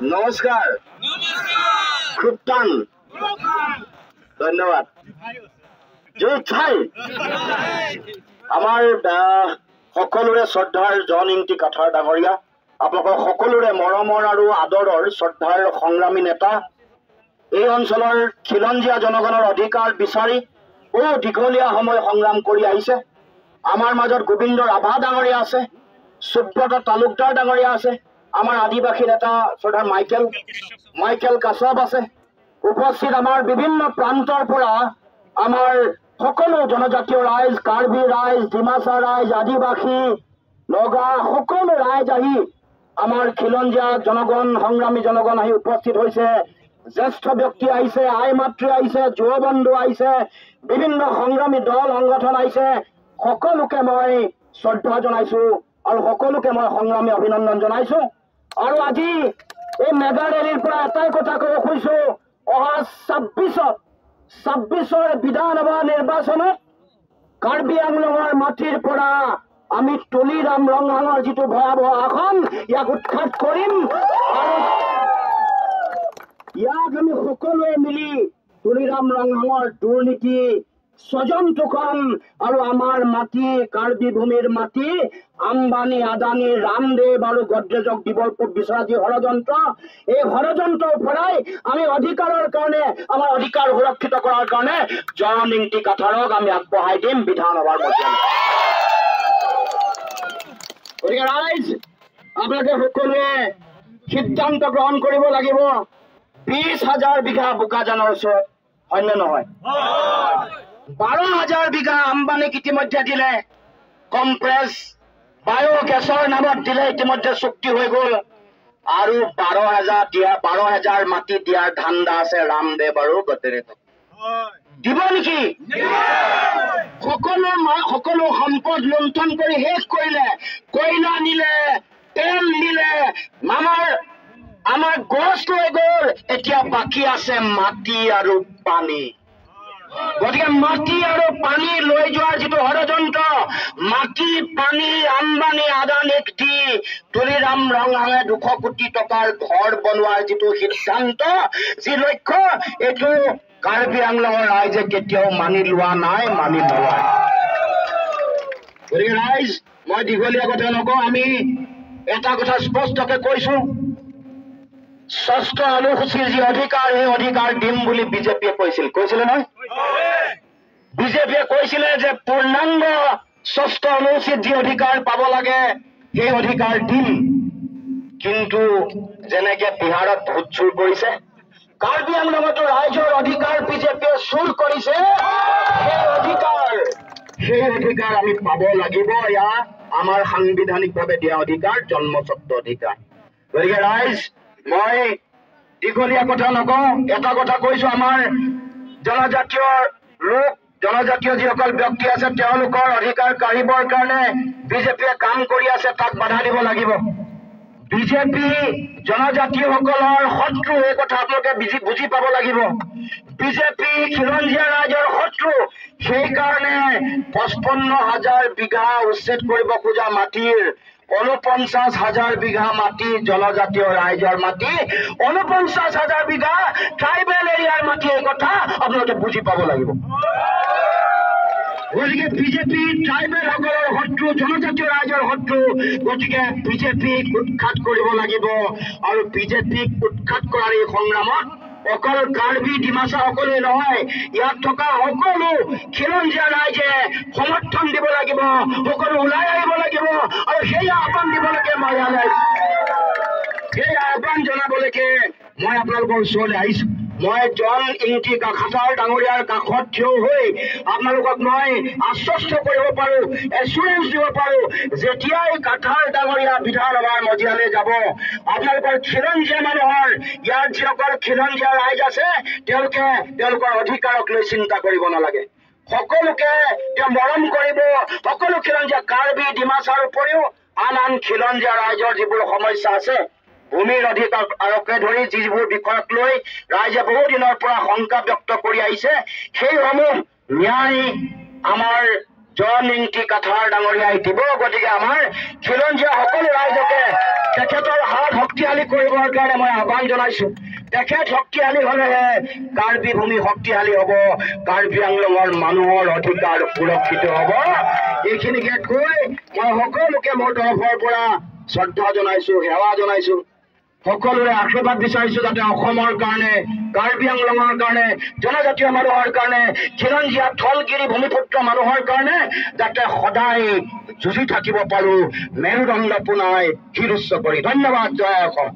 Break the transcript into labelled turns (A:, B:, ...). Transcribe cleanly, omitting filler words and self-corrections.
A: নমস্কাৰ খুব টান ধন্যবাদ আমাৰ সকলোৰে শ্ৰদ্ধাৰ জন ইংতি কাঠাৰ ডাঙৰীয়া আপোনালোকৰ সকলোৰে মৰমৰ আৰু আদৰৰ শ্ৰদ্ধাৰ সংগ্ৰামী নেতা এই অঞ্চলৰ খিলঞ্জীয়া জনগণৰ অধিকাৰ বিচাৰি দীঘলীয়া সময় সংগ্ৰাম কৰি আহিছে আমাৰ মাজত গোবিন্দ ৰাভা ডাঙৰীয়া আছে সুব্ৰত তালুকদাৰ ডাঙৰীয়া আছে আমাৰ আদিবাসী নেতা শ্ৰদ্ধা মাইকেল কাছব আছে উপস্থিত আমাৰ বিভিন্ন প্ৰান্তৰ পৰা আমাৰ সকলো জনজাতীয় ৰাইজ কাৰ্বি ৰাইজ ডিমাচা ৰাইজ আদিবাসী নগা সকলো ৰাইজ আহি আমাৰ খিলঞ্জীয়া জনগণ সংগ্ৰামী জনগণ আহি উপস্থিত হৈছে জ্যেষ্ঠ ব্যক্তি আহিছে আই মাতৃ আহিছে যুৱবন্ধু আহিছে বিভিন্ন সংগ্ৰামী দল সংগঠন আহিছে সকলোকে মই শ্ৰদ্ধা জনাইছো আৰু সকলোকে মই সংগ্ৰামী অভিনন্দন জনাইছো আৰু আজি এই মেগা ৰেলীৰ পৰা এটাই কথা ক'ব খুজিছো অহা ২৬ৰ বিধানসভা নিৰ্বাচনত কাৰ্বি আংলঙৰ মাটিৰ পৰা আমি তুলিৰাম ৰংহাঙৰ যিটো ভয়াৱহ আসন ইয়াক উৎখাত কৰিম আৰু ইয়াক আমি সকলোৱে মিলি তুলিৰাম ৰংহাঙৰ দুৰ্নীতি স্বজন তোষণ আৰু আমাৰ মাটি কাৰ্বি ভূমিৰ মাটি আম্বানী আদানী ৰামদেৱ আৰু গডৰেজক দিবৰ বিচৰা যি ষড়যন্ত্ৰ এই ষড়যন্ত্ৰৰ পৰাই আমি অধিকাৰৰ কাৰণে আমাৰ অধিকাৰ সুৰক্ষিত কৰাৰ কাৰণে জন ইংতি কাঠাৰক আমি আগবঢ়াই দিম বিধানসভাৰ মজিয়ালৈ গতিকে ৰাইজ আপোনালোকে সকলোৱে সিদ্ধান্ত গ্ৰহণ কৰিব লাগিব ২০,০০০ বিঘা বোকাজানৰ ওচৰত হয়নে নহয় ১২,০০০ বিঘা আম্বানীক ইতিমধ্যে দিলে কম্প্ৰেছ বায়োগেছৰ নামত দিলে ইতিমধ্যে চুক্তি হৈ গ'ল আৰু ১২,০০০ মাটি দিয়াৰ ধান্দা আছে ৰামদেৱ আৰু গডৰেজক দিব নেকি সকলো সম্পদ লুণ্ঠন কৰি শেষ কৰিলে কয়লা নিলে তেল নিলে আমাৰ গছ লৈ গ'ল এতিয়া বাকী আছে মাটি আৰু পানী গতিকে মাটি আৰু পানী লৈ যোৱাৰ যিটো ষড়যন্ত্ৰ মাটি পানী আম্বানী আদানীক দি তুলিৰাম ৰংহাঙে ২০০ কোটি টকাৰ ঘৰ বনোৱাৰ যিটো সিদ্ধান্ত যি লক্ষ্য এইটো কাৰ্বি আংলঙৰ ৰাইজে কেতিয়াও মানি লোৱা নাই মানি নলয় গতিকে ৰাইজ মই দীঘলীয়া কথা নকওঁ আমি এটা কথা স্পষ্টকে কৈছো ষষ্ঠ অনুসূচীৰ যি অধিকাৰ সেই অধিকাৰ দিম বুলি বিজেপিয়ে কৈছিলে নহয় বিজেপিয়ে কৈছিলে যে পূৰ্ণাংগ ষষ্ঠ অনুসূচীত যি অধিকাৰ পাব লাগে সেই অধিকাৰ দিম কিন্তু যেনেকে বিহাৰত ভোট চুৰ কৰিছে কাৰ্বি আংলঙতো ৰাইজৰ অধিকাৰ বিজেপিয়ে চুৰ কৰিছে সেই অধিকাৰ আমি পাব লাগিব এয়া আমাৰ সাংবিধানিকভাৱে দিয়া অধিকাৰ জন্মস্বত্ব অধিকাৰ গতিকে ৰাইজ মই দীঘলীয়া কথা নকওঁ এটা কথা কৈছো আমাৰ জনজাতীয় যিসকল ব্যক্তি আছে তেওঁলোকৰ অধিকাৰ কাঢ়িবৰ কাৰণে বিজেপিয়ে কাম কৰি আছে তাক বাধা দিব লাগিব বিজেপি জনজাতীয়সকলৰ শত্ৰু এই কথা আপোনালোকে বুজি পাব লাগিব বিজেপি খিলঞ্জীয়া ৰাইজৰ শত্ৰু সেইকাৰণে ৫৫,০০০ বিঘা উচ্ছেদ কৰিব খোজা মাটিৰ ৪৯,০০০ বিঘা মাটি জনজাতীয় ৰাইজৰ মাটি ৪৯,০০০ বিঘা ট্ৰাইবেল এৰিয়াৰ মাটি এই কথা আপোনালোকে বুজি পাব লাগিব গতিকে বিজেপি ট্ৰাইবেল সকলৰ শত্ৰু জনজাতীয় ৰাইজৰ শত্ৰু গতিকে বিজেপিক উৎখাত কৰিব লাগিব আৰু বিজেপিক উৎখাত কৰাৰ এই সংগ্ৰামত অকল কাৰ্বি ডিমাচা সকলোৱে নহয় ইয়াত থকা সকলো খিলঞ্জীয়া ৰাইজে সমৰ্থন দিব লাগিব সকলো ওলাই আহিব লাগিব আৰু সেই আহ্বান দিবলৈকে মই ইয়ালৈ সেই আহ্বান জনাবলৈকে মই আপোনালোকৰ ওচৰলৈ আহিছো মই জন ইংতি কাঠাৰ ডাঙৰীয়াৰ কাষত থিয় হৈ আপোনালোকক মই আশ্বস্ত কৰিব পাৰো এচুৰেঞ্চ দিব পাৰো যেতিয়াই কাঠাৰ ডাঙৰীয়া বিধানসভাৰ মজিয়ালৈ যাব আপোনালোকৰ খিলঞ্জীয়া মানুহৰ ইয়াৰ যিসকল খিলঞ্জীয়া ৰাইজ আছে তেওঁলোকৰ অধিকাৰক লৈ চিন্তা কৰিব নালাগে সকলোকে তেওঁ মৰম কৰিব সকলো খিলঞ্জীয়া কাৰ্বি ডিমাচাৰ উপৰিও আন খিলঞ্জীয়া ৰাইজৰ যিবোৰ সমস্যা আছে ভূমিৰ অধিকাৰকে ধৰি যিবোৰ বিষয়ক লৈ ৰাইজে বহু দিনৰ পৰা শংকা ব্যক্ত কৰি আহিছে সেইসমূহ ন্যায় আমাৰ জন ইংটি কাঠাৰ ডাঙৰীয়াই দিব। গতিকে আমাৰ খিলঞ্জীয়া সকলো ৰাইজকে তেখেতৰ হাত শক্তিশালী কৰিবৰ কাৰণে মই আহ্বান জনাইছো। তেখেত শক্তিশালী হলেহে কাৰ্বি ভূমি শক্তিশালী হব, কাৰ্বি আংলঙৰ মানুহৰ অধিকাৰ সুৰক্ষিত হব। এইখিনিকে কৈ মই সকলোকে মোৰ তৰফৰ পৰা শ্ৰদ্ধা জনাইছো, সেৱা জনাইছো। সকলোৰে আশীৰ্বাদ বিচাৰিছো যাতে অসমৰ কাৰণে, কাৰ্বি আংলঙৰ কাৰণে, জনজাতীয় মানুহৰ কাৰণে, খিলঞ্জীয়া থলগিৰি ভূমিপুত্ৰ মানুহৰ কাৰণে যাতে সদায় যুঁজি থাকিব পাৰো, মেৰুদণ্ড পোনাই শিৰ উচ্চ কৰি। ধন্যবাদ। জয় অসম।